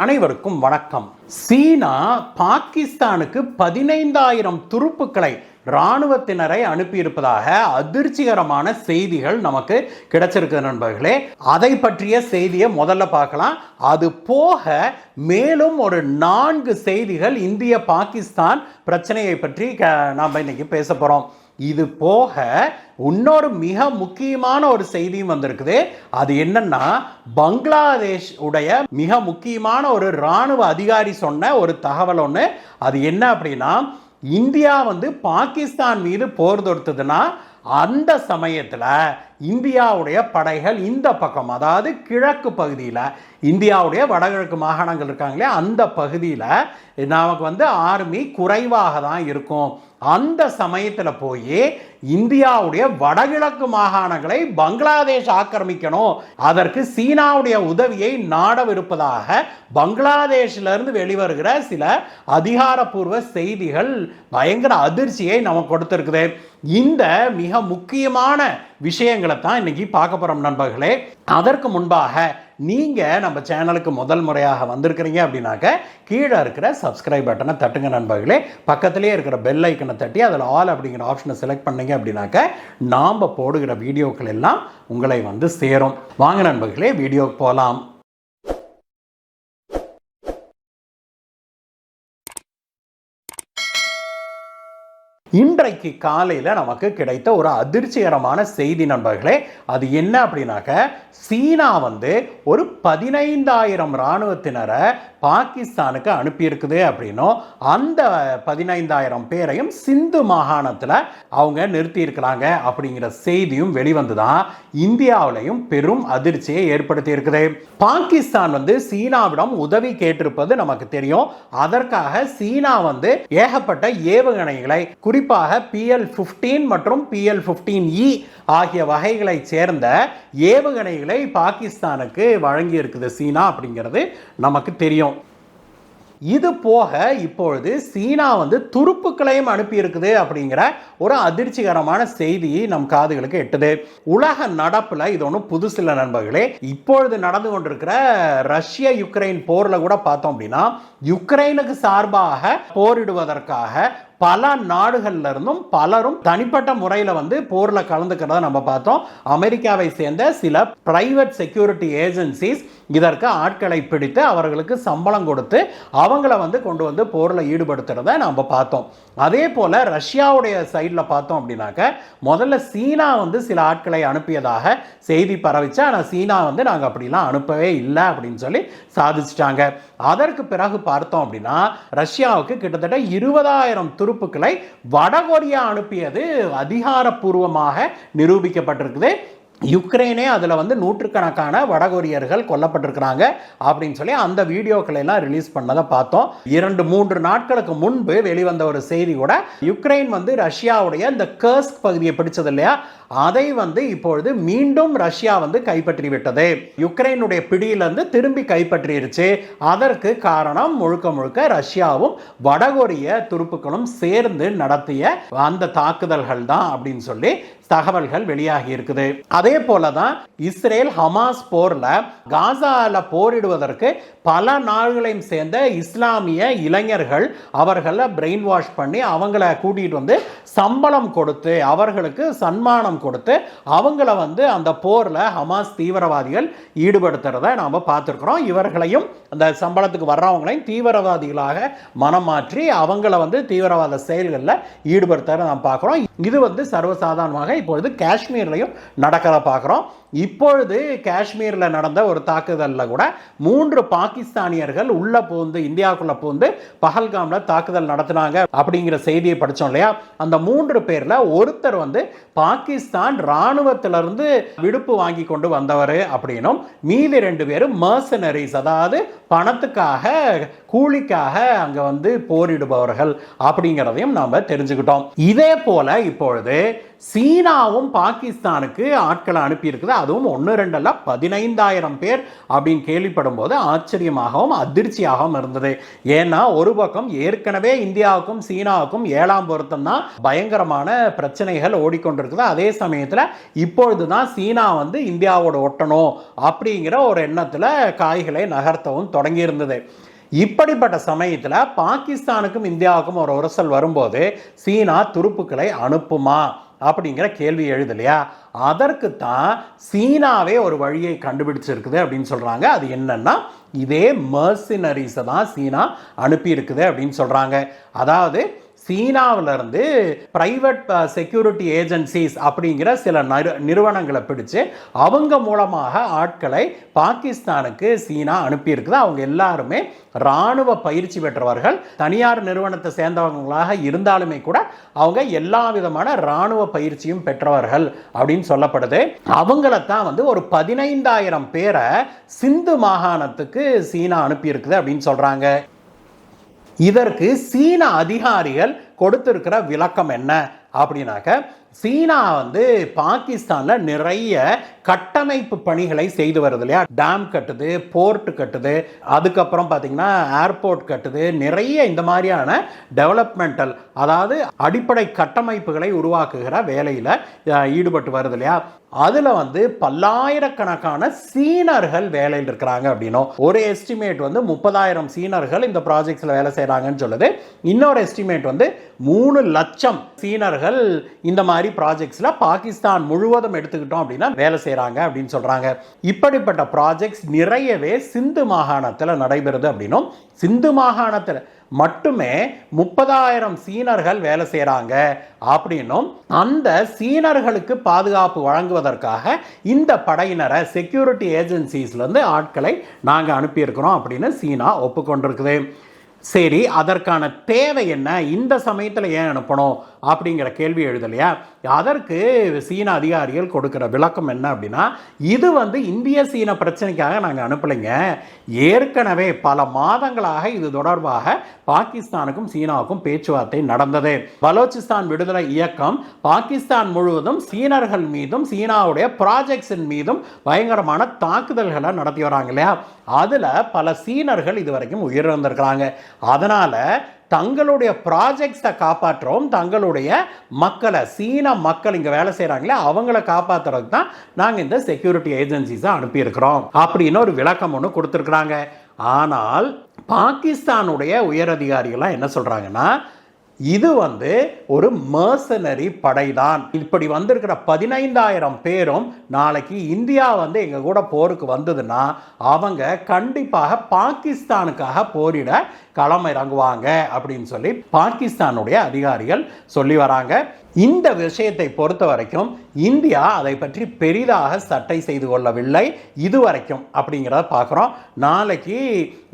அனைவருக்கும் வணக்கம். சீனா பாகிஸ்தானுக்கு 15,000 துருப்புக்களை இராணுவத்தினரை அனுப்பியிருப்பதாக அதிர்ச்சிகரமான செய்திகள் நமக்கு கிடைச்சிருக்கு நண்பர்களே. அதை பற்றிய செய்தியை முதல்ல பார்க்கலாம். அது போக மேலும் ஒரு 4 செய்திகள் இந்திய பாகிஸ்தான் பிரச்சனையை பற்றி நாம் இன்னைக்கு பேச போறோம். இது போக இன்னொரு மிக முக்கியமான ஒரு செய்தியும் வந்திருக்குது. அது என்னன்னா, பங்களாதேஷ் உடைய மிக முக்கியமான ஒரு இராணுவ அதிகாரி சொன்ன ஒரு தகவல் ஒன்று. அது என்ன அப்படின்னா, இந்தியா பாகிஸ்தான் மீது போர் தொடுத்ததுன்னா அந்த சமயத்தில் இந்தியாவுடைய படைகள் இந்த பக்கம், அதாவது கிழக்கு பகுதியில், இந்தியாவுடைய வடகிழக்கு மாகாணங்கள் இருக்காங்களே அந்த பகுதியில் நமக்கு ஆர்மி குறைவாக தான் இருக்கும். அந்த சமயத்தில் போய் இந்தியாவுடைய வடகிழக்கு மாகாணங்களை பங்களாதேஷ் ஆக்கிரமிக்கணும், அதற்கு சீனாவுடைய உதவியை நாடவிருப்பதாக பங்களாதேஷிலிருந்து வெளிவருகிற சில அதிகாரப்பூர்வ செய்திகள் பயங்கர அதிர்ச்சியை நமக்கு கொடுத்திருக்குது. இந்த மிக முக்கியமான விஷயங்களை தான் இன்னைக்கு பார்க்க போறோம் நண்பர்களே. அதற்கு முன்பாக நீங்க நம்ம சேனலுக்கு முதல் முறையாக வந்திருக்கிறீங்க அப்படின்னாக்க கீழே இருக்கிற சப்ஸ்கிரைப் பட்டனை தட்டுங்க நண்பர்களே. பக்கத்திலே இருக்கிற பெல் ஐக்கனை தட்டி அதில் ஆல் அப்படிங்கிற ஆப்ஷனை செலக்ட் பண்ணீங்க அப்படின்னாக்க நாம் போடுகிற வீடியோக்கள் எல்லாம் உங்களை சேரும். வாங்க நண்பர்களே, வீடியோக்கு போகலாம். இன்றைக்கு காலையில் நமக்கு கிடைத்த ஒரு அதிர்ச்சிகரமான செய்தி நண்பர்களே. அது என்ன அப்படின்னாக்க, சீனா ஒரு 15,000 இராணுவத்தினரை பாகிஸ்தானுக்கு அனுப்பியிருக்குது அப்படின்னும், அந்த 15,000 பேரையும் சிந்து மாகாணத்தில் அவங்க நிறுத்தி இருக்கிறாங்க அப்படிங்கிற செய்தியும் வெளிவந்துதான் இந்தியாவிலையும் பெரும் அதிர்ச்சியை ஏற்படுத்தி இருக்குது. பாகிஸ்தான் சீனாவிடம் உதவி கேட்டிருப்பது நமக்கு தெரியும். அதற்காக சீனா ஏகப்பட்ட ஏவுகணைகளை, குறிப்பாக PL-15 மற்றும் PL-15E ஆகிய வகைகளை சேர்ந்த ஏவுகணைகளை பாகிஸ்தானுக்கு வழங்கி இருக்குது சீனா அப்படிங்கிறது நமக்கு தெரியும். இது போக இப்பொழுது சீனா துருப்புக்களையும் அனுப்பி இருக்குது அப்படிங்கிற ஒரு அதிர்ச்சிகரமான செய்தி நம் காதுகளுக்கு எட்டுது. உலக நடப்புல இது ஒன்றும் புதுசில்ல நண்பர்களே. இப்பொழுது நடந்து கொண்டிருக்கிற ரஷ்ய யுக்ரைன் போர்ல கூட பார்த்தோம் அப்படின்னா, யுக்ரைனுக்கு சார்பாக போரிடுவதற்காக பல நாடுகள்ல இருந்தும் பலரும் தனிப்பட்ட முறையில் போர்ல கலந்துக்கிறத நம்ம பார்த்தோம். அமெரிக்காவை சேர்ந்த சில பிரைவேட் செக்யூரிட்டி ஏஜென்சிஸ் இதற்கு ஆட்களை பிடித்து அவர்களுக்கு சம்பளம் கொடுத்து அவங்கள கொண்டு போர்ல ஈடுபடுத்துறத நம்ம பார்த்தோம். அதே போல ரஷ்யாவுடைய சைட்ல பார்த்தோம் அப்படின்னாக்க, முதல்ல சீனா சில ஆட்களை அனுப்பியதாக செய்தி பரவிச்சு. ஆனால் சீனா நாங்க அப்படிலாம் அனுப்பவே இல்லை அப்படின்னு சொல்லி சாதிச்சிட்டாங்க. அதற்கு பிறகு பார்த்தோம் அப்படின்னா, ரஷ்யாவுக்கு கிட்டத்தட்ட 20,000 துருப்புக்களை வடகொரியா அனுப்பியது அதிகாரப்பூர்வமாக நிரூபிக்கப்பட்டிருக்குது. யுக்ரைனே அதில் நூற்றுக்கணக்கான வடகொரியர்கள் கொல்லப்பட்டிருக்கிறாங்க அப்படின்னு சொல்லி அந்த வீடியோக்களை எல்லாம் ரிலீஸ் பண்ணதை பார்த்தோம். 2-3 நாட்களுக்கு முன்பு வெளிவந்த ஒரு செய்தி கூட, யுக்ரைன் ரஷ்யாவுடைய இந்த கர்ஸ்க் பகுதியை பிடிச்சது இல்லையா, அதை இப்பொழுது மீண்டும் ரஷ்யா கைப்பற்றி விட்டது. யுக்ரைனுடைய பிடியிலிருந்து திரும்பி கைப்பற்றிருச்சு. அதற்கு காரணம் முழுக்க முழுக்க ரஷ்யாவும் வடகொரிய துருப்புக்களும் சேர்ந்து நடத்திய அந்த தாக்குதல்கள் தான் அப்படின்னு சொல்லி தகவல்கள் வெளியாகி இருக்குது. அதே போலதான் இஸ்ரேல் ஹமாஸ் போர்ல காசால போரிடுவதற்கு பல நாடுகளையும் சேர்ந்த இஸ்லாமிய இளைஞர்கள் அவர்களை பிரெயின் வாஷ் பண்ணி அவங்கள கூட்டிட்டு சம்பளம் கொடுத்து அவர்களுக்கு சன்மானம் கொடுத்து அவங்கள அந்த போர்ல ஹமாஸ் தீவிரவாதிகள் ஈடுபடுத்துறத நாம பார்த்திருக்கிறோம். இவர்களையும் அந்த சம்பளத்துக்கு வர்றவங்களையும் தீவிரவாதிகளாக மனம் மாற்றி அவங்கள தீவிரவாத செயல்களில் ஈடுபடுத்துறத நாம் பார்க்கிறோம். இது சர்வசாதாரணமாக இப்பொழுது காஷ்மீர்லையும் நடக்கிறத பார்க்கிறோம். இப்பொழுது காஷ்மீரில் நடந்த ஒரு தாக்குதலில் கூட 3 பாகிஸ்தானியர்கள் உள்ள புகுந்து இந்தியாவுக்குள்ள புகுந்து பஹல்காம்ல தாக்குதல் நடத்தினாங்க அப்படிங்கிற செய்தியை படித்தோம் இல்லையா. அந்த 3 பேர்ல ஒருத்தர் பாகிஸ்தான் இராணுவத்திலிருந்து விடுப்பு வாங்கி கொண்டு வந்தவர் அப்படின்னும், மீதி 2 பேரும் மர்சனரிஸ், அதாவது பணத்துக்காக கூலிக்காக அங்க வந்து போரிடுபவர்கள் அப்படிங்கிறதையும் நாம தெரிஞ்சுக்கிட்டோம். இதே போல இப்பொழுது சீனாவும் பாகிஸ்தானுக்கு ஆட்களை அனுப்பி இருக்குது. அதுவும் 1-2 அல்ல 15,000 பேர் அப்படின்னு கேள்விப்படும் போது ஆச்சரியமாகவும் அதிர்ச்சியாகவும் இருந்தது. ஏன்னா ஒரு பக்கம் ஏற்கனவே இந்தியாவுக்கும் சீனாவுக்கும் 7ஆம் பொருத்தம் தான் பயங்கரமான பிரச்சனைகள் ஓடிக்கொண்டிருக்குது. அதே சமயத்தில் இப்பொழுதுதான் சீனா வந்து இந்தியாவோட ஒட்டணும் அப்படிங்கிற ஒரு எண்ணத்தில் காய்களை நகர்த்தவும் தொடங்கி இருந்தது. இப்படிப்பட்ட சமயத்தில் பாகிஸ்தானுக்கும் இந்தியாவுக்கும் ஒரு உரசல் வரும்போது சீனா துருப்புக்களை அனுப்புமா அப்படிங்கிற கேள்வி எழுதலையா? அதற்கு தான் சீனாவே ஒரு வழியை கண்டுபிடிச்சிருக்குது அப்படின்னு சொல்றாங்க. அது என்னன்னா இதே மர்சினரிஸை தான் சீனா அனுப்பி இருக்குது அப்படின்னு சொல்றாங்க. அதாவது சீனாவிலிருந்து பிரைவேட் செக்யூரிட்டி ஏஜென்சிஸ் அப்படிங்கிற சில நிறுவனங்களை பிடிச்சு அவங்க மூலமாக ஆட்களை பாகிஸ்தானுக்கு சீனா அனுப்பியிருக்குது. அவங்க எல்லாருமே இராணுவ பயிற்சி பெற்றவர்கள். தனியார் நிறுவனத்தை சேர்ந்தவங்களாக இருந்தாலுமே கூட அவங்க எல்லா விதமான இராணுவ பயிற்சியும் பெற்றவர்கள் அப்படின்னு சொல்லப்படுது. அவங்களைத்தான் வந்து ஒரு 15,000 பேரை சிந்து மாகாணத்துக்கு சீனா அனுப்பியிருக்குது அப்படின்னு சொல்றாங்க. இதற்கு சீன அதிகாரிகள் கொடுத்திருக்கிற விளக்கம் என்ன அப்படின்னாக்க, சீனா வந்து பாகிஸ்தானில் நிறைய கட்டமைப்பு பணிகளை செய்து வருது இல்லையா? டேம் கட்டுது, போர்ட் கட்டுது, அதுக்கப்புறம் பார்த்தீங்கன்னா ஏர்போர்ட் கட்டுது, நிறைய இந்த மாதிரியான டெவலப்மெண்டல் அதாவது அடிப்படை கட்டமைப்புகளை உருவாக்குகிற வேலையில் ஈடுபட்டு வருது இல்லையா? அதில் வந்து பல்லாயிரக்கணக்கான சீனர்கள் வேலையில் இருக்கிறாங்க அப்படின்னும் ஒரு எஸ்டிமேட் வந்து 30,000 சீனர்கள் இந்த ப்ராஜெக்ட்ஸில் வேலை செய்கிறாங்கன்னு சொல்லுது. இன்னொரு எஸ்டிமேட் வந்து 3 லட்சம் சீனர்கள் இந்த மாதிரி ப்ராஜெக்ட்ஸில் பாகிஸ்தான் முழுவதும் எடுத்துக்கிட்டோம் அப்படின்னா வேலை செய்கிறாங்க அப்படின்னு சொல்கிறாங்க. இப்படிப்பட்ட ப்ராஜெக்ட்ஸ் நிறையவே சிந்து மாகாணத்தில் நடைபெறுது அப்படின்னும் சிந்து மாகாணத்தில் மட்டுமே 30,000 சீனர்கள் வேலை செய்கிறாங்க அப்படின்னும் அந்த சீனர்களுக்கு பாதுகாப்பு வழங்குவதற்காக இந்த படையினரை செக்யூரிட்டி ஏஜென்சிஸ்லேருந்து ஆட்களை நாங்கள் அனுப்பியிருக்கிறோம் அப்படின்னு சீனா ஒப்புக்கொண்டிருக்குது. சரி, அதற்கான தேவை என்ன, இந்த சமயத்தில் ஏன் அனுப்பணும் அப்படிங்கிற கேள்வி எழுதலையா? அதற்கு சீன அதிகாரிகள் கொடுக்கிற விளக்கம் என்ன அப்படின்னா, இது வந்து இந்திய சீன பிரச்சனைக்காக நாங்கள் அனுப்பலைங்க. ஏற்கனவே பல மாதங்களாக இது தொடர்பாக பாகிஸ்தானுக்கும் சீனாவுக்கும் பேச்சுவார்த்தை நடந்தது. பலோச்சிஸ்தான் விடுதலை இயக்கம் பாகிஸ்தான் முழுவதும் சீனர்கள் மீதும் சீனாவுடைய ப்ராஜெக்ட்ஸின் மீதும் பயங்கரமான தாக்குதல்களை நடத்தி வராங்க இல்லையா? அதில் பல சீனர்கள் இதுவரைக்கும் உயிரிழந்திருக்கிறாங்க. அதனால தங்களுடைய ப்ராஜெக்ட்ஸை காப்பாற்றுறோம், தங்களுடைய மக்களை சீன மக்கள் இங்கே வேலை செய்கிறாங்களே அவங்கள காப்பாற்றுறதுக்கு தான் நாங்கள் இந்த செக்யூரிட்டி ஏஜென்சிஸை அனுப்பியிருக்கிறோம் அப்படின்னு ஒரு விளக்கம் ஒன்று கொடுத்துருக்குறாங்க. ஆனால் பாகிஸ்தானுடைய உயரதிகாரிகள்லாம் என்ன சொல்கிறாங்கன்னா, இது வந்து ஒரு மர்சனரி படைதான். இப்படி வந்திருக்கிற 15,000 பேரும் நாளைக்கு இந்தியா வந்து எங்க கூட போருக்கு வந்ததுன்னா அவங்க கண்டிப்பாக பாகிஸ்தானுக்காக போரிட களம் இறங்குவாங்க அப்படின்னு சொல்லி பாகிஸ்தானுடைய அதிகாரிகள் சொல்லி வராங்க. இந்த விஷயத்தை பொறுத்த வரைக்கும் இந்தியா அதை பற்றி பெரிதாக சட்டை செய்து கொள்ளவில்லை இதுவரைக்கும் அப்படிங்கிறத பார்க்குறோம். நாளைக்கு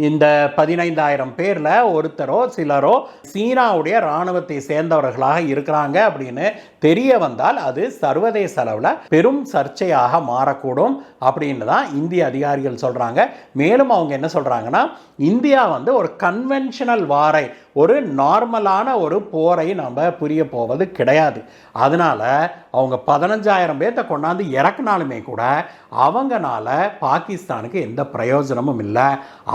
இந்த 15,000 பேரில் ஒருத்தரோ சிலரோ சீனாவுடைய இராணுவத்தை சேர்ந்தவர்களாக இருக்கிறாங்க அப்படின்னு தெரிய வந்தால் அது சர்வதேச அளவில் பெரும் சர்ச்சையாக மாறக்கூடும் அப்படின்னு தான் இந்திய அதிகாரிகள் சொல்கிறாங்க. மேலும் அவங்க என்ன சொல்கிறாங்கன்னா, இந்தியா வந்து ஒரு கன்வென்ஷனல் வாரை, ஒரு நார்மலான ஒரு போரை நம்ம புரிய போவது கிடையாது. அதனால அவங்க 15,000 பேர்த்த கொண்டாந்து இறக்குனாலுமே கூட அவங்கனால பாகிஸ்தானுக்கு எந்த பிரயோஜனமும் இல்லை.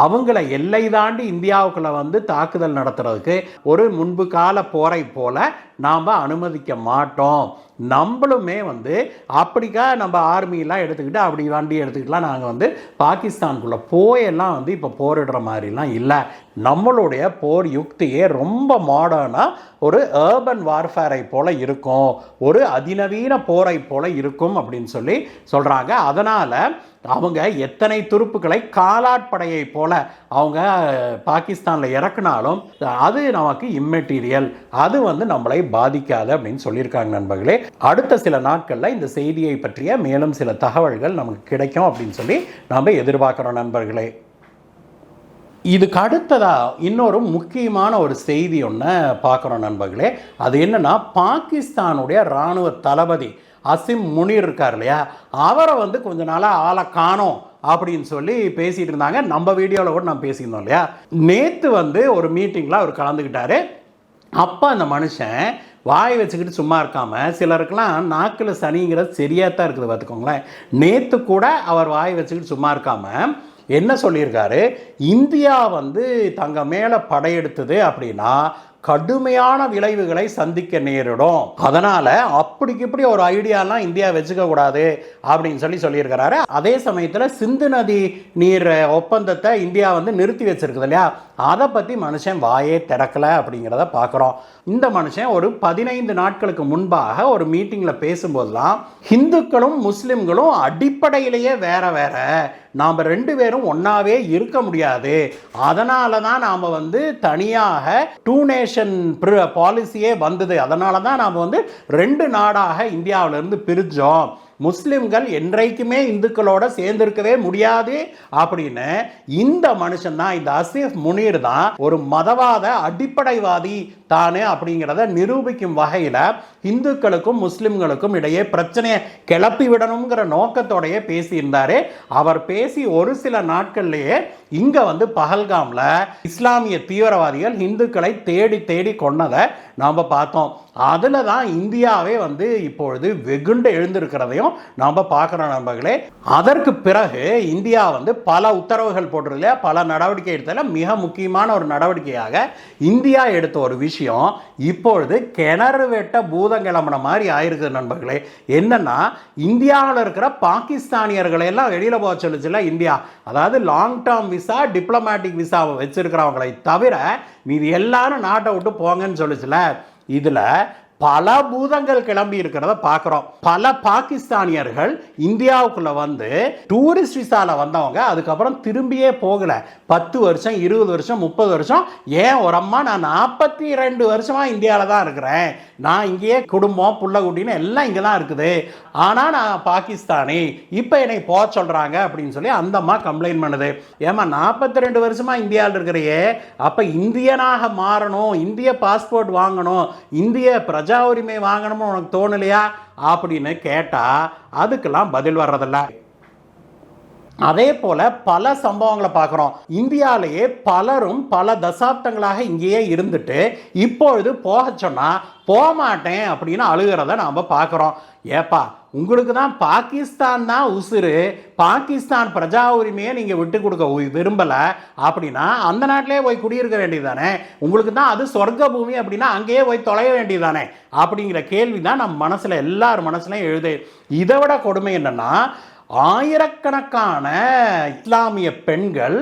அவங்கள எல்லை தாண்டி இந்தியாவுக்குள்ள வந்து தாக்குதல் நடத்துறதுக்கு ஒரு முன்பு கால போரை போல நாம் அனுமதிக்க மாட்டோம். நம்மளுமே வந்து அப்படிக்கா நம்ம ஆர்மியெல்லாம் எடுத்துக்கிட்டு அப்படி வண்டி எடுத்துக்கிட்டுலாம் நாங்கள் வந்து பாகிஸ்தானுக்குள்ளே போயெல்லாம் வந்து இப்போ போரிடுற மாதிரிலாம் இல்லை. நம்மளுடைய போர் யுக்தியே ரொம்ப மாடர்னாக ஒரு ஏர்பன் வார்ஃபேரை போல் இருக்கும், ஒரு அதிநவீன போரை போல் இருக்கும் அப்படின்னு சொல்லி சொல்கிறாங்க. அதனால் அவங்க எத்தனை துருப்புக்களை காலாட்படையை போல அவங்க பாகிஸ்தானில் இறக்குனாலும் அது நமக்கு இம்மெட்டீரியல், அது வந்து நம்மளை பாதிக்காது அப்படின்னு சொல்லியிருக்காங்க. நண்பர்களே, அடுத்த சில நாட்களில் இந்த செய்தியை பற்றிய மேலும் சில தகவல்கள் நமக்கு கிடைக்கும் அப்படின்னு சொல்லி நாம் எதிர்பார்க்குறோம் நண்பர்களே. இதுக்கு அடுத்ததா இன்னொரு முக்கியமான ஒரு செய்தி ஒன்று பார்க்குறோம் நண்பர்களே. அது என்னன்னா, பாகிஸ்தானுடைய இராணுவ தளபதி அசிம் முனீர் இருக்கார் இல்லையா, அவரை வந்து கொஞ்ச நாளாக ஆளை காணோம் அப்படின்னு சொல்லி பேசிட்டு இருந்தாங்க. நம்ம வீடியோவில் கூட நான் பேசியிருந்தோம் இல்லையா. நேற்று வந்து ஒரு மீட்டிங்கில் அவர் கலந்துக்கிட்டாரு. அப்போ அந்த மனுஷன் வாய் வச்சுக்கிட்டு சும்மா இருக்காமல், சிலருக்கெல்லாம் நாக்கில் சனிங்கிறது சரியாக தான் இருக்குது பார்த்துக்கோங்களேன். நேற்று கூட அவர் வாய் வச்சுக்கிட்டு சும்மா இருக்காமல் என்ன சொல்லியிருக்காரு, இந்தியா வந்து தங்க மேலே படையெடுத்தது அப்படின்னா கடுமையான விளைவுகளை சந்திக்க நேரிடும், அதனால அப்படிக்கு இப்படி ஒரு ஐடியாலாம் இந்தியா வச்சுக்க கூடாது அப்படின்னு சொல்லியிருக்கிறாரு. அதே சமயத்தில் சிந்து நதி நீர் ஒப்பந்தத்தை இந்தியா வந்து நிறுத்தி வச்சிருக்குது இல்லையா, அதை பற்றி மனுஷன் வாயே திறக்கலை அப்படிங்கிறத பார்க்குறோம். இந்த மனுஷன் ஒரு 15 நாட்களுக்கு முன்பாக ஒரு மீட்டிங்கில் பேசும்போதுலாம் ஹிந்துக்களும் முஸ்லிம்களும் அடிப்படையிலேயே வேற வேற, நாம் 2 பேரும் ஒன்றாவே இருக்க முடியாது, அதனால தான் நாம் வந்து தனியாக 2 நேஷன் பாலிசியே வந்தது, அதனால தான் நாம் வந்து 2 நாடாக இந்தியாவிலிருந்து பிரித்தோம், முஸ்லிம்கள் என்றைக்குமே இந்துக்களோட சேர்ந்திருக்கவே முடியாது அப்படின்னு இந்த மனுஷன் தான், இந்த அசீஃப் முனீர் தான் ஒரு மதவாத அடிப்படைவாதி தானே அப்படிங்கிறத நிரூபிக்கும் வகையில் இந்துக்களுக்கும் முஸ்லிம்களுக்கும் இடையே பிரச்சனையை கிளப்பி விடணுங்கிற நோக்கத்தோடையே பேசியிருந்தாரு. அவர் பேசி ஒரு சில நாட்கள்லேயே இங்க வந்து பஹல்காம்ல இஸ்லாமிய தீவிரவாதிகள் இந்துக்களை தேடி தேடி கொன்னதை நாம பார்த்தோம். அதுல தான் இந்தியாவே வந்து இப்பொழுது வெகுண்டு எழுந்திருக்கிறதையும் நாம பார்க்கிறோம் நண்பர்களே. அதற்கு பிறகு இந்தியா வந்து பல உத்தரவுகள் போட்டிருக்கல, பல நடவடிக்கை எடுத்தல, மிக முக்கியமான ஒரு நடவடிக்கையாக இந்தியா எடுத்த ஒரு விஷயம் இப்பொழுது கிணறு வெட்ட பூதம் கிளம்பின மாதிரி ஆயிருக்குது நண்பர்களே. என்னன்னா, இந்தியாவில் இருக்கிற பாகிஸ்தானியர்களை எல்லாம் வெளியில போக சொல்லுச்சுல இந்தியா, அதாவது லாங் டேர்ம் விசா, டிப்ளமேட்டிக் விசாவை வச்சிருக்கிறவங்களை தவிர மீது எல்லாரும் நாட்டை விட்டு போங்கன்னு சொல்லுச்சுல, இதுல பல பூதங்கள் கிளம்பி இருக்கிறத பார்க்குறோம். பல பாகிஸ்தானியர்கள் இந்தியாவுக்குள்ள வந்து டூரிஸ்ட் விசால வந்தவங்க அதுக்கப்புறம் திரும்பியே போகல. 10 வருஷம் 20 வருஷம் 30 வருஷம், ஏன் ஒரு அம்மா நான் 42 வருஷமா இந்தியாவில் தான் இருக்கிறேன், நான் இங்கேயே குடும்பம் புள்ள குட்டின்னு எல்லாம் இங்கே தான் இருக்குது, ஆனால் நான் பாகிஸ்தானி, இப்போ என்னை போக சொல்கிறாங்க அப்படின்னு சொல்லி அந்த அம்மா கம்ப்ளைண்ட் பண்ணுது. ஏமா 42 வருஷமா இந்தியாவில் இருக்கிறையே, அப்போ இந்தியனாக மாறணும், இந்திய பாஸ்போர்ட் வாங்கணும், இந்திய பிரஜா உரிமை வாங்கணும்னு உனக்கு தோணலையா அப்படின்னு கேட்டா அதுக்கெல்லாம் பதில் வர்றதில்ல. அதே போல பல சம்பவங்களை பார்க்கிறோம். இந்தியாவிலேயே பலரும் பல தசாப்தங்களாக இங்கேயே இருந்துட்டு இப்பொழுது போக சொன்னா போக மாட்டேன் அப்படின்னு அழுகிறத நாம பார்க்கிறோம். ஏப்பா, உங்களுக்கு தான் பாகிஸ்தான் தான் உசுறு, பாகிஸ்தான் பிரஜா உரிமையை நீங்க விட்டு கொடுக்க விரும்பல அப்படின்னா அந்த நாட்டிலே போய் குடியிருக்க வேண்டியதானே, உங்களுக்கு தான் அது சொர்க்க பூமி அப்படின்னா அங்கேயே போய் தொலைய வேண்டியதானே அப்படிங்கிற கேள்வி தான் நம்ம மனசுல எல்லார் மனசுலையும் எழுது. இதை விட கொடுமை என்னன்னா, ஆயிரக்கணக்கான இஸ்லாமிய பெண்கள்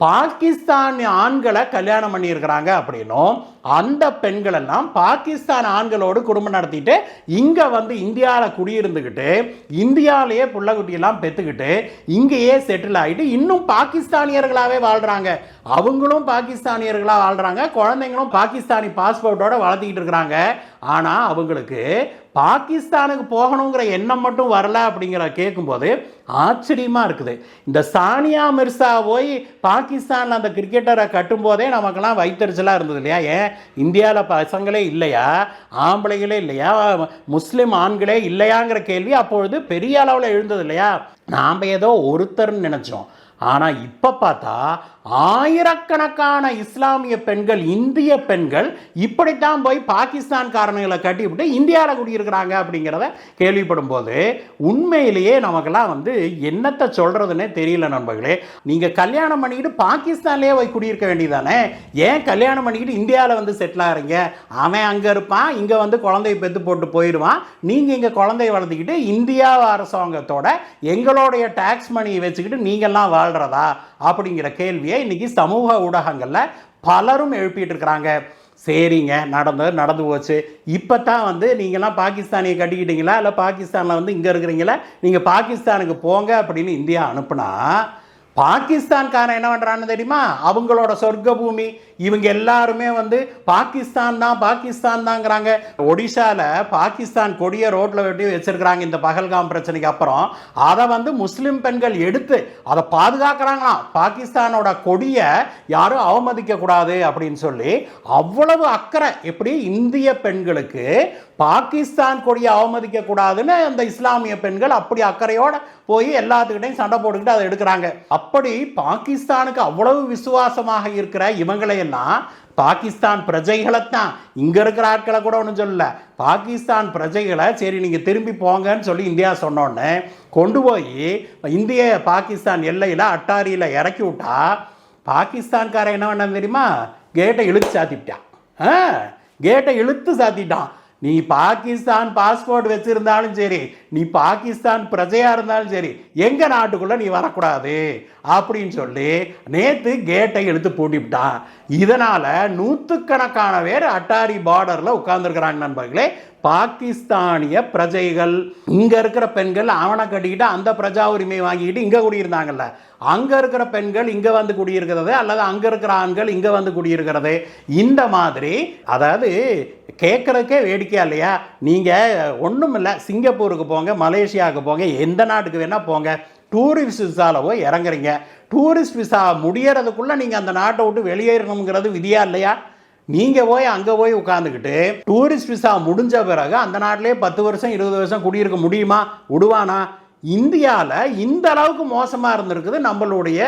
பாகிஸ்தான் ஆண்களை கல்யாணம் பண்ணியிருக்கிறாங்க அப்படின்னும், அந்த பெண்கள் எல்லாம் பாகிஸ்தான் ஆண்களோடு குடும்பம் நடத்திட்டு இங்க வந்து இந்தியாவில் குடியிருந்துக்கிட்டு இந்தியாவிலேயே புள்ளக்குட்டியெல்லாம் பெற்றுக்கிட்டு இங்கேயே செட்டில் ஆகிட்டு இன்னும் பாகிஸ்தானியர்களாகவே வாழ்றாங்க. அவங்களும் பாகிஸ்தானியர்களாக வாழ்றாங்க, குழந்தைங்களும் பாகிஸ்தானி பாஸ்போர்ட்டோட வளர்த்திக்கிட்டு இருக்கிறாங்க. ஆனால் அவங்களுக்கு பாகிஸ்தானுக்கு போகணுங்கிற எண்ணம் மட்டும் வரல அப்படிங்கிற கேட்கும்போது ஆச்சரியமா இருக்குது. இந்த சானியா மிர்சா போய் பாகிஸ்தானில் அந்த கிரிக்கெட்டரை கட்டும் போதே நமக்கெல்லாம் வைத்தறிச்சலாக இருந்தது இல்லையா? ஏன் இந்தியாவில் பசங்களே இல்லையா, ஆம்பளைகளே இல்லையா, முஸ்லிம் ஆண்களே இல்லையாங்கிற கேள்வி அப்பொழுது பெரிய அளவில் எழுந்தது இல்லையா? நாம் ஏதோ ஒருத்தர்னு நினைச்சோம். ஆனால் இப்போ பார்த்தா ஆயிரக்கணக்கான இஸ்லாமிய பெண்கள், இந்திய பெண்கள் இப்படித்தான் போய் பாகிஸ்தான்காரங்களை கட்டிவிட்டு இந்தியாவில் குடியிருக்கிறாங்க அப்படிங்கிறத கேள்விப்படும் போது உண்மையிலேயே நமக்கெல்லாம் வந்து என்னத்தை சொல்றதுன்னே தெரியல நண்பர்களே. நீங்கள் கல்யாணம் பண்ணிக்கிட்டு பாகிஸ்தான்லேயே போய் குடியிருக்க வேண்டியதானே, ஏன் கல்யாணம் பண்ணிக்கிட்டு இந்தியாவில் வந்து செட்டில் ஆகிறீங்க? அவன் அங்கே இருப்பான், இங்கே வந்து குழந்தைய பெற்று போட்டு போயிடுவான், நீங்கள் இங்கே குழந்தைய வளர்த்துக்கிட்டு இந்தியா அரசாங்கத்தோட எங்களுடைய டாக்ஸ் மணியை வச்சுக்கிட்டு நீங்கள்லாம் வாழ்றதா அப்படிங்கிற கேள்வியை இன்னைக்கு சமூக ஊடகங்கள்ல பலரும் எழுப்பிட்டு இருக்கிறாங்க. சரிங்க, நடந்து போச்சு. இப்போ தான் வந்து நீங்கள்லாம் பாகிஸ்தானியை கட்டிக்கிட்டீங்களா, இல்லை பாகிஸ்தானில் வந்து இங்கே இருக்கிறீங்களா, நீங்கள் பாகிஸ்தானுக்கு போங்க அப்படின்னு இந்தியா அனுப்புனா பாகிஸ்தான்காரன் என்ன பண்ணுறான்னு தெரியுமா? அவங்களோட சொர்க்க பூமி இவங்க எல்லாருமே வந்து பாகிஸ்தான் தாங்கிறாங்க. ஒடிசாவில் பாகிஸ்தான் கொடிய ரோட்டில் வெட்டி வச்சிருக்கிறாங்க இந்த பஹல்காம் பிரச்சனைக்கு அப்புறம். அதை வந்து முஸ்லிம் பெண்கள் எடுத்து அதை பாதுகாக்கிறாங்களாம். பாகிஸ்தானோட கொடியை யாரும் அவமதிக்க கூடாது அப்படின்னு சொல்லி அவ்வளவு அக்கறை. எப்படி இந்திய பெண்களுக்கு பாகிஸ்தான் கொடியை அவமதிக்க கூடாதுன்னு அந்த இஸ்லாமிய பெண்கள் அப்படி அக்கறையோட போய் எல்லாத்துக்கிட்டையும் சண்டை போட்டுக்கிட்டு அதை எடுக்கிறாங்க. அப்படி பாகிஸ்தானுக்கு அவ்வளவு விசுவாசமாக இருக்கிற இவங்களையெல்லாம் பாகிஸ்தான் பிரஜைகளைத்தான், இங்க இருக்கிற ஆட்களை கூட ஒன்றும் சொல்லல, பாகிஸ்தான் பிரஜைகளை சரி நீங்க திரும்பி போங்கன்னு சொல்லி இந்தியா சொன்னோன்னு கொண்டு போய் இந்திய பாகிஸ்தான் எல்லையில் அட்டாரியில் இறக்கி விட்டா பாகிஸ்தான்காரன் என்ன பண்ண தெரியுமா, கேட்டை இழுத்து சாத்திட்டான். கேட்டை இழுத்து சாத்திட்டான். நீ பாகிஸ்தான் பாஸ்போர்ட் வச்சிருந்தாலும் சரி, நீ பாகிஸ்தான் பிரஜையா இருந்தாலும் சரி, எங்க நாட்டுக்குள்ள நீ வரக்கூடாது அப்படின்னு சொல்லி நேத்து கேட்டை எடுத்து பூட்டிவிட்டான். இதனால நூற்றுக்கணக்கான பேர் அட்டாரி பார்டர்ல உட்கார்ந்துருக்கிறாங்க நண்பர்களே. பாகிஸ்தானிய பிரஜைகள், இங்க இருக்கிற பெண்கள் அவனை கட்டிக்கிட்டு அந்த பிரஜா உரிமை வாங்கிக்கிட்டு இங்க குடியிருந்தாங்கல்ல, அங்க இருக்கிற பெண்கள் இங்க வந்து குடியிருக்கிறது, அல்லது அங்க இருக்கிற ஆண்கள் இங்க வந்து குடியிருக்கிறது. இந்த மாதிரி, அதாவது கேட்கறதுக்கே வேடிக்கையா இல்லையா? நீங்க ஒண்ணும் இல்லை, சிங்கப்பூருக்கு போங்க, மலேசியாவுக்கு போங்க, எந்த நாட்டுக்கு வேணா போங்க, டூரிஸ்ட் விசாவில் போய் இறங்குறீங்க. டூரிஸ்ட் விசா முடியறதுக்குள்ள நீங்க அந்த நாட்டை விட்டு வெளியேறணுங்கிறது விதியா இல்லையா? நீங்க போய் அங்க போய் உட்கார்ந்துக்கிட்டு டூரிஸ்ட் விசா முடிஞ்ச பிறகு அந்த நாட்டிலே 10 வருஷம் 20 வருஷம் குடியிருக்க முடியுமா? விடுவானா? இந்தியாவில் இந்த அளவுக்கு மோசமாக இருந்திருக்குது நம்மளுடைய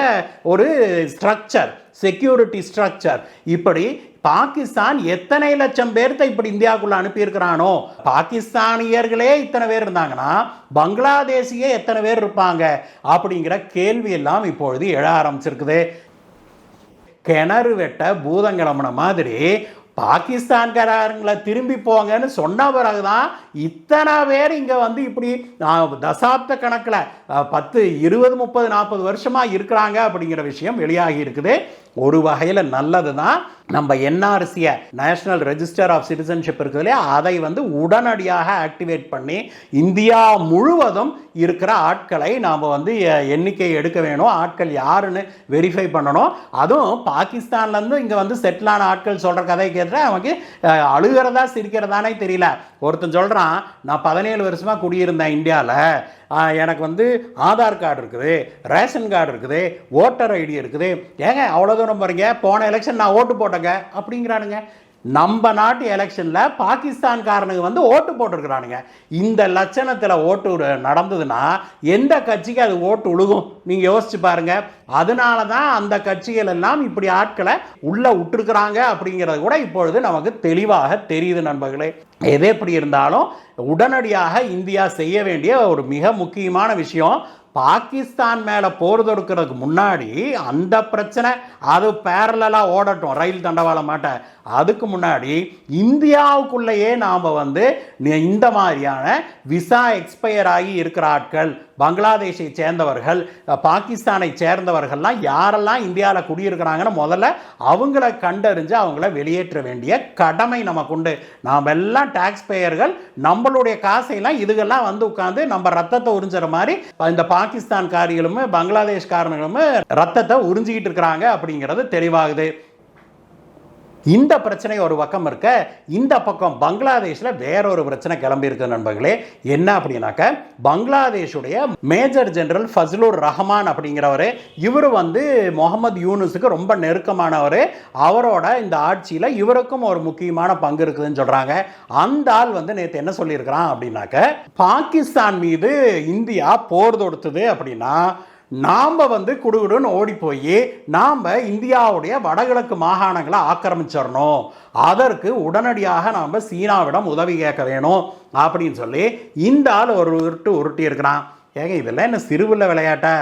ஒரு ஸ்ட்ரக்சர், செக்யூரிட்டி ஸ்ட்ரக்சர். இப்படி பாகிஸ்தான் எத்தனை லட்சம் பேர்த்த இப்படி இந்தியாவுக்குள்ள அனுப்பியிருக்கிறானோ, பாகிஸ்தானியர்களே இத்தனை பேர் இருந்தாங்கன்னா பங்களாதேசியே எத்தனை பேர் இருப்பாங்க அப்படிங்கிற கேள்வி எல்லாம் இப்பொழுது எழ ஆரம்பிச்சிருக்குது. கிணறு வெட்ட பூதங்கிழமன மாதிரி பாகிஸ்தான்காரங்களை திரும்பி போங்கன்னு சொன்ன பிறகுதான் இத்தனை பேர் இங்க வந்து இப்படி தசாப்த கணக்கில் 10, 20, 30, 40 வருஷமா இருக்கிறாங்க அப்படிங்கிற விஷயம் வெளியாகி இருக்குது. ஒரு வகையில் நல்லது தான். நம்ம என்ஆர்சியை, நேஷனல் ரெஜிஸ்டர் ஆஃப் சிட்டிசன்ஷிப் இருக்குது இல்லையா, அதை வந்து உடனடியாக ஆக்டிவேட் பண்ணி இந்தியா முழுவதும் இருக்கிற ஆட்களை நாம் வந்து எண்ணிக்கை எடுக்க வேணும். ஆட்கள் யாருன்னு வெரிஃபை பண்ணணும். அதுவும் பாகிஸ்தான்லேருந்து இங்கே வந்து செட்டிலான ஆட்கள் சொல்கிற கதை கேட்டால் நமக்கு அழுகிறதா சிரிக்கிறதானே தெரியல. ஒருத்தன் சொல்கிறான், நான் 17 வருஷமாக குடியிருந்தேன் இந்தியாவில், எனக்கு வந்து ஆதார் கார்டு இருக்குது, ரேஷன் கார்டு இருக்குது, ஓட்டர் ஐடி இருக்குது, ஏங்க அவ்வளோ தூரம் பாருங்க, போன எலெக்ஷன் நான் ஓட்டு போட்டேங்க அப்படிங்கிறானுங்க. நம்ம நாட்டு எலெக்ஷனில் பாகிஸ்தான்காரனுக்கு வந்து ஓட்டு போட்டிருக்கிறானுங்க. இந்த லட்சணத்தில் ஓட்டு நடந்ததுன்னா எந்த கட்சிக்கு அது ஓட்டு உழுகும்? நீங்கள் யோசிச்சு பாருங்க. அதனால தான் அந்த கட்சிகள் எல்லாம் இப்படி ஆட்களை உள்ள விட்டுருக்குறாங்க அப்படிங்கிறது கூட இப்பொழுது நமக்கு தெளிவாக தெரியுது நண்பர்களே. எது எப்படி இருந்தாலும் உடனடியாக இந்தியா செய்ய வேண்டிய ஒரு மிக முக்கியமான விஷயம், பாகிஸ்தான் மேலே போர் தொடுக்கிறதுக்கு முன்னாடி அந்த பிரச்சனை அது பேரலா ஓடட்டும், ரயில் தண்டவாளம் மாட்ட, அதுக்கு முன்னாடி இந்தியாவுக்குள்ளேயே நாம் வந்து இந்த மாதிரியான விசா எக்ஸ்பயர் ஆகி இருக்கிற ஆட்கள், பங்களாதேஷை சேர்ந்தவர்கள், பாகிஸ்தானை சேர்ந்தவர்கள்லாம் யாரெல்லாம் இந்தியாவில் குடியிருக்கிறாங்கன்னு முதல்ல அவங்கள கண்டறிஞ்சு அவங்கள வெளியேற்ற வேண்டிய கடமை நமக்கு உண்டு. நாம் எல்லாம் டாக்ஸ் பேயர்கள், நம்மளுடைய காசையெல்லாம் இதுகெல்லாம் வந்து உட்காந்து நம்ம ரத்தத்தை உறிஞ்சுற மாதிரி இந்த பாகிஸ்தான்காரிகளும் பங்களாதேஷ்காரர்களும் ரத்தத்தை உறிஞ்சிக்கிட்டு இருக்கிறாங்க அப்படிங்கிறது தெளிவாகுது. இந்த பிரச்சனை ஒரு பக்கம் இருக்க, இந்த பக்கம் பங்களாதேஷில் வேறொரு பிரச்சனை கிளம்பி இருக்கு நண்பர்களே. என்ன அப்படின்னாக்க, பங்களாதேஷுடைய மேஜர் ஜெனரல் ஃபஸ்லுர் ரஹ்மான் அப்படிங்கிறவர், இவர் வந்து முகமது யூனுஸுக்கு ரொம்ப நெருக்கமானவர். அவரோட இந்த ஆட்சியில் இவருக்கும் ஒரு முக்கியமான பங்கு இருக்குதுன்னு சொல்கிறாங்க. அந்த ஆள் வந்து நேற்று என்ன சொல்லியிருக்கிறான் அப்படின்னாக்க, பாகிஸ்தான் மீது இந்தியா போர் தொடுத்தது அப்படின்னா நாம் வந்து குடுகுடுன்னு ஓடி போய் நாம் இந்தியாவுடைய வடகிழக்கு மாகாணங்களை ஆக்கிரமிச்சிடணும், அதற்கு உடனடியாக நாம் சீனாவிடம் உதவி கேட்க வேணும் அப்படின்னு சொல்லி இந்த ஆள் ஒரு உருட்டி இருக்கிறான். ஏங்க இதெல்லாம் என்ன சிறுவில் விளையாட்டா?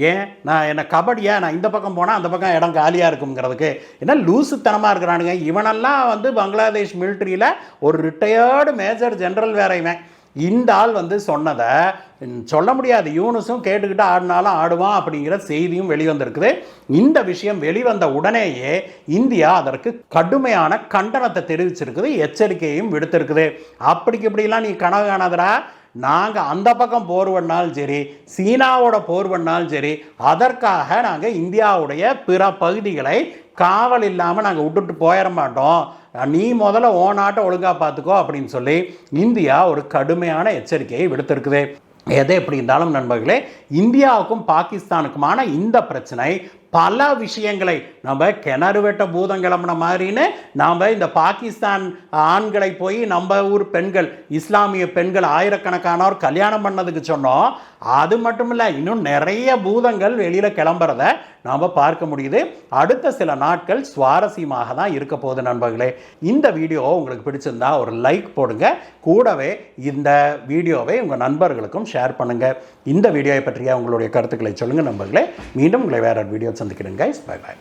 ஏன் நான் என்ன கபடியா? நான் இந்த பக்கம் போனால் அந்த பக்கம் இடம் காலியாக இருக்குங்கிறதுக்கு என்ன லூசுத்தனமாக இருக்கிறானுங்க. இவனெல்லாம் வந்து பங்களாதேஷ் மிலிட்ரியில் ஒரு ரிட்டையர்டு மேஜர் ஜெனரல் வேற. இவன் இந்த ஆள் வந்து சொன்னதை சொல்ல முடியாது, யூனுஸும் கேட்டுக்கிட்டு ஆடினாலும் ஆடுவான் அப்படிங்கிற செய்தியும் வெளிவந்திருக்குது. இந்த விஷயம் வெளிவந்த உடனேயே இந்தியா அதற்கு கடுமையான கண்டனத்தை தெரிவிச்சிருக்குது, எச்சரிக்கையும் விடுத்திருக்குது. அப்படிக்கு இப்படிலாம் நீ கனவு காணாதரா, நாங்கள் அந்த பக்கம் போர் பண்ணாலும் சரி, சீனாவோட போர் பண்ணாலும் சரி, அதற்காக நாங்கள் இந்தியாவுடைய பிற பகுதிகளை காவல் இல்லாமல் நாங்கள் விட்டுட்டு போயிட மாட்டோம், நீ முதல்ல ஓ நாட்டை ஒழுங்காக பார்த்துக்கோ அப்படின்னு சொல்லி இந்தியா ஒரு கடுமையான எச்சரிக்கையை விடுத்திருக்குது. எதை எப்படி இருந்தாலும் நண்பர்களே, இந்தியாவுக்கும் பாகிஸ்தானுக்குமான இந்த பிரச்சனை பல விஷயங்களை நம்ம கிணறு வெட்ட பூதம் கிளம்பின மாதிரின்னு நாம் இந்த பாகிஸ்தான் ஆண்களை போய் நம்ம ஊர் பெண்கள், இஸ்லாமிய பெண்கள் ஆயிரக்கணக்கானோர் கல்யாணம் பண்ணதுக்கு சொன்னோம். அது மட்டும் இல்லை, இன்னும் நிறைய பூதங்கள் வெளியில் கிளம்புறத நாம் பார்க்க முடியுது. அடுத்த சில நாட்கள் சுவாரஸ்யமாக தான் இருக்க போகுது நண்பர்களே. இந்த வீடியோ உங்களுக்கு பிடிச்சிருந்தா ஒரு லைக் போடுங்க. கூடவே இந்த வீடியோவை உங்கள் நண்பர்களுக்கும் ஷேர் பண்ணுங்கள். இந்த வீடியோவை பற்றிய உங்களுடைய கருத்துக்களை சொல்லுங்கள் நண்பர்களே. மீண்டும் உங்களை வேற வீடியோ சந்திக்கிறேன் கைஸ். Bye bye.